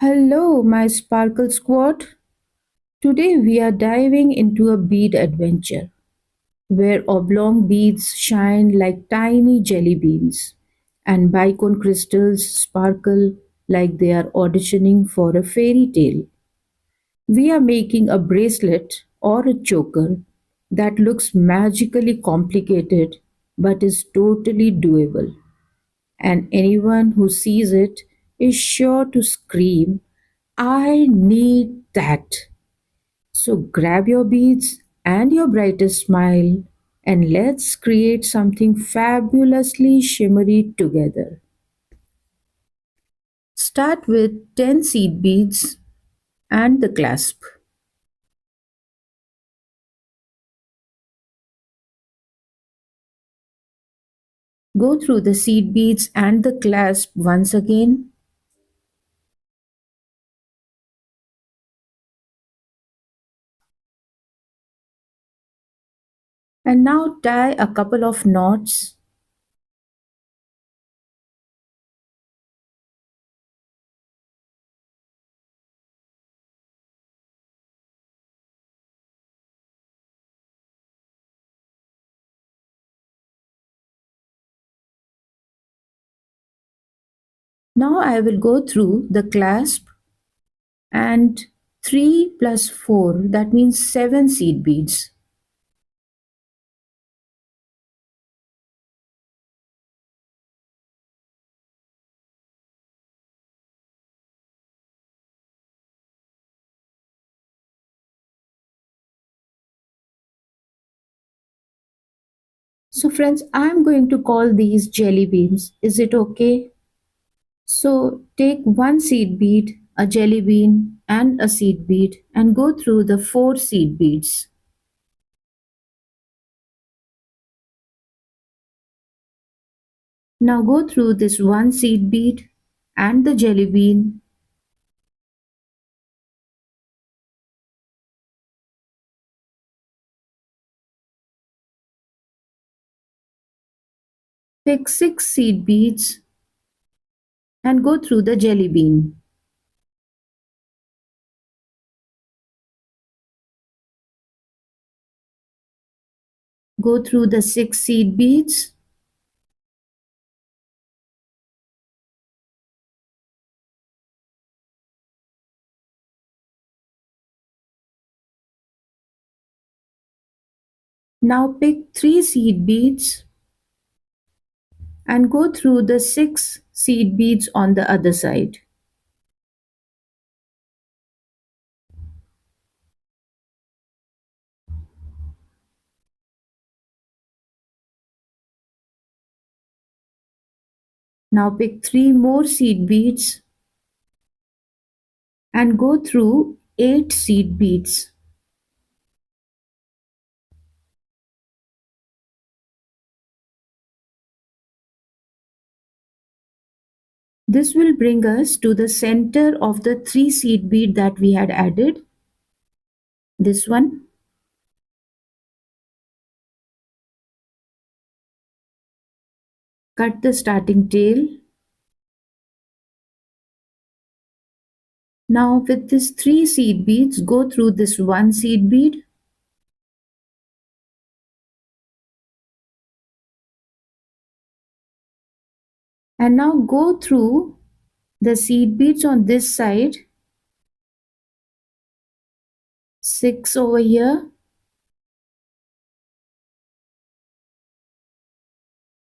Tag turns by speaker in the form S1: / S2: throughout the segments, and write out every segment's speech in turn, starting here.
S1: Hello, my Sparkle Squad. Today we are diving into a bead adventure where oblong beads shine like tiny jelly beans and bicone crystals sparkle like they are auditioning for a fairy tale. We are making a bracelet or a choker that looks magically complicated but is totally doable, and anyone who sees it is sure to scream, I need that. So grab your beads and your brightest smile and let's create something fabulously shimmery together. Start with 10 seed beads and the clasp. Go through the seed beads and the clasp once again. And now tie a couple of knots. Now I will go through the clasp and 3 plus 4, that means 7 seed beads. So friends, I'm going to call these jelly beans. Is it okay? So take one seed bead, a jelly bean, and a seed bead and go through the 4 seed beads. Now go through this one seed bead and the jelly bean. Pick 6 seed beads and go through the jelly bean. Go through the 6 seed beads. Now pick 3 seed beads and go through the 6 seed beads on the other side. Now pick 3 more seed beads and go through 8 seed beads. This will bring us to the center of the 3 seed bead that we had added. This one. Cut the starting tail. Now with this 3 seed beads, go through this 1 seed bead. And now go through the seed beads on this side. 6 over here.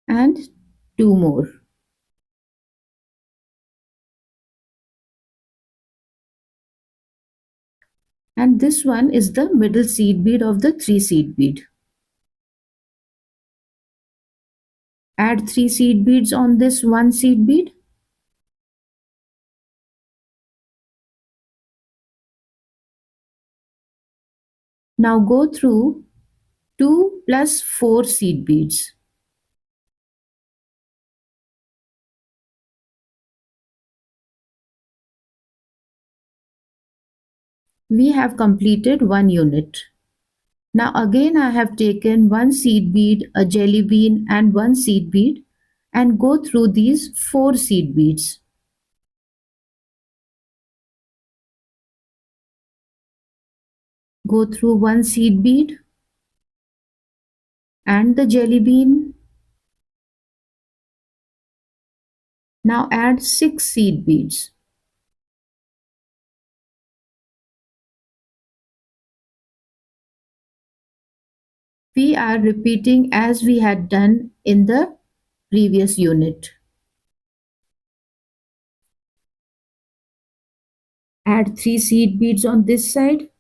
S1: And 2 more. And this one is the middle seed bead of the 3 seed bead. Add 3 seed beads on this 1 seed bead. Now go through 2 plus 4 seed beads. We have completed one unit. Now again I have taken one seed bead, a jelly bean and one seed bead and go through these 4 seed beads. Go through one seed bead and the jelly bean. Now add 6 seed beads. We are repeating as we had done in the previous unit. Add 3 seed beads on this side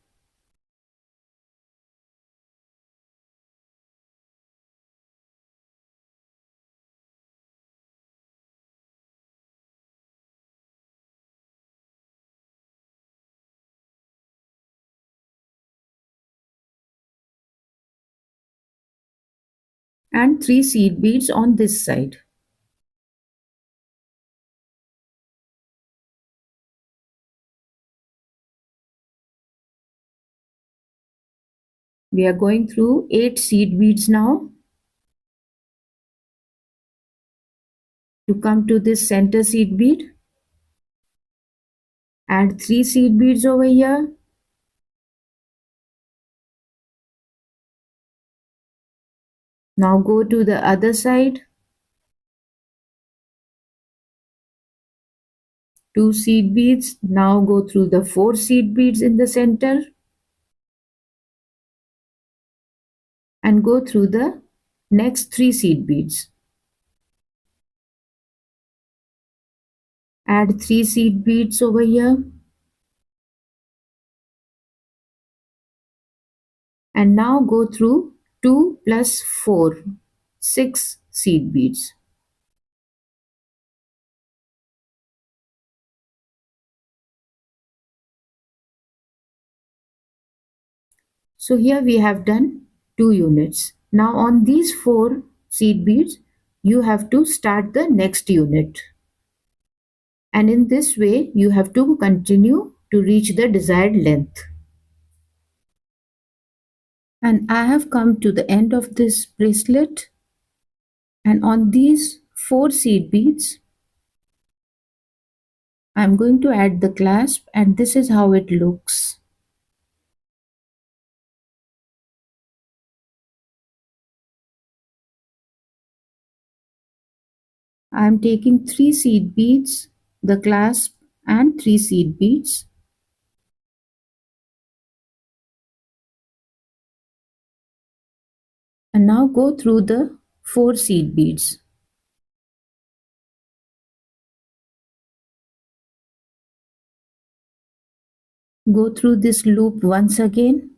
S1: and 3 seed beads on this side. We are going through 8 seed beads now to come to this center seed bead. Add 3 seed beads over here. Now go to the other side. 2 seed beads. Now go through the 4 seed beads in the center and go through the next 3 seed beads. Add 3 seed beads over here and now go through 2 plus 4, 6 seed beads. So here we have done 2 units. Now on these 4 seed beads, you have to start the next unit. And in this way, you have to continue to reach the desired length. And I have come to the end of this bracelet. And on these 4 seed beads, I'm going to add the clasp, and this is how it looks. I'm taking 3 seed beads, the clasp and 3 seed beads. And now go through the 4 seed beads. Go through this loop once again.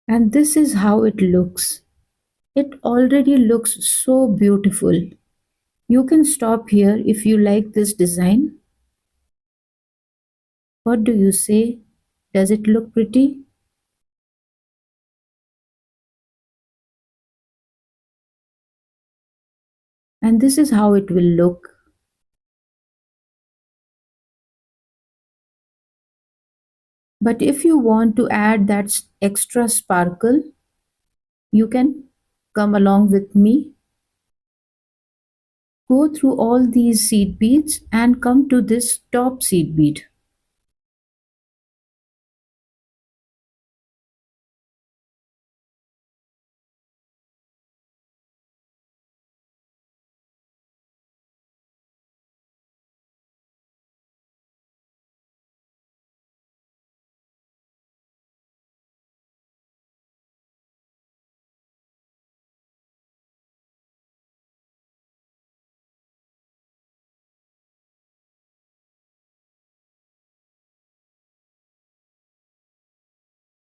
S1: And this is how it looks. It already looks so beautiful. You can stop here if you like this design. What do you say? Does it look pretty? And this is how it will look. But if you want to add that extra sparkle, you can come along with me. Go through all these seed beads and come to this top seed bead.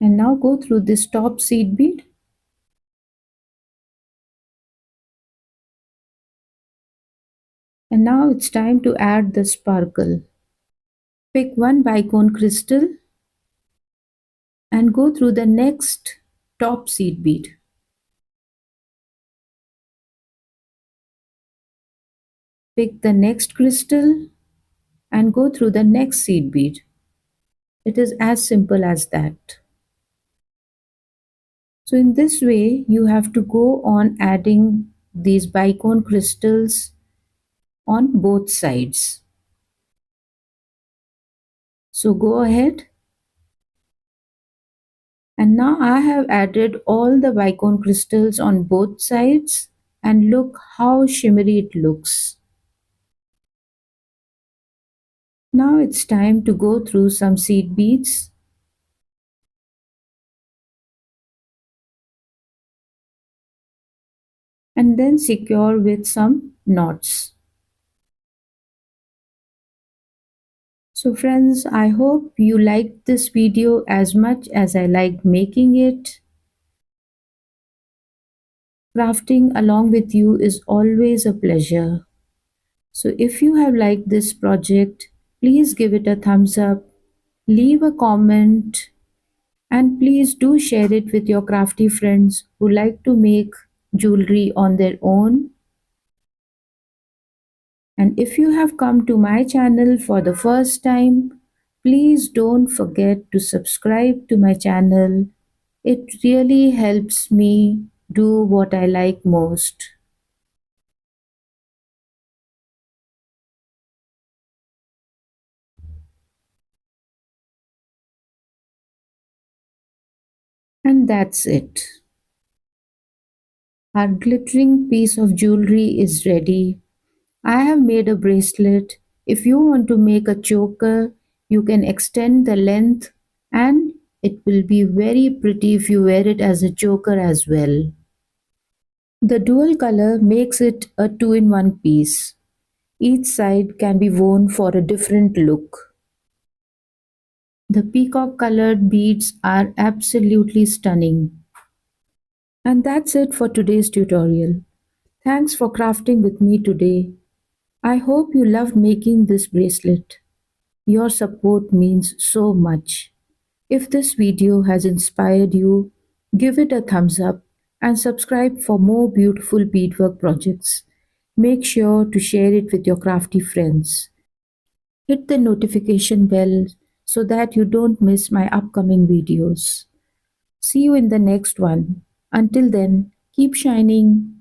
S1: And now go through this top seed bead. And now it's time to add the sparkle. Pick one bicone crystal and go through the next top seed bead. pick the next crystal, and go through the next seed bead. It is as simple as that. So in this way, you have to go on adding these bicone crystals on both sides. So go ahead, and now I have added all the bicone crystals on both sides, and look how shimmery it looks. Now it's time to go through some seed beads. And then secure with some knots. So friends, I hope you liked this video as much as I liked making it. Crafting along with you is always a pleasure. So if you have liked this project, please give it a thumbs up, leave a comment, and please do share it with your crafty friends who like to make jewelry on their own. And if you have come to my channel for the first time, please don't forget to subscribe to my channel. It really helps me do what I like most. And that's it. Our glittering piece of jewelry is ready. I have made a bracelet. If you want to make a choker, you can extend the length and it will be very pretty if you wear it as a choker as well. The dual color makes it a two-in-one piece. Each side can be worn for a different look. The peacock colored beads are absolutely stunning. And that's it for today's tutorial. Thanks for crafting with me today. I hope you loved making this bracelet. Your support means so much. If this video has inspired you, give it a thumbs up and subscribe for more beautiful beadwork projects. Make sure to share it with your crafty friends. Hit the notification bell so that you don't miss my upcoming videos. See you in the next one. Until then, keep shining.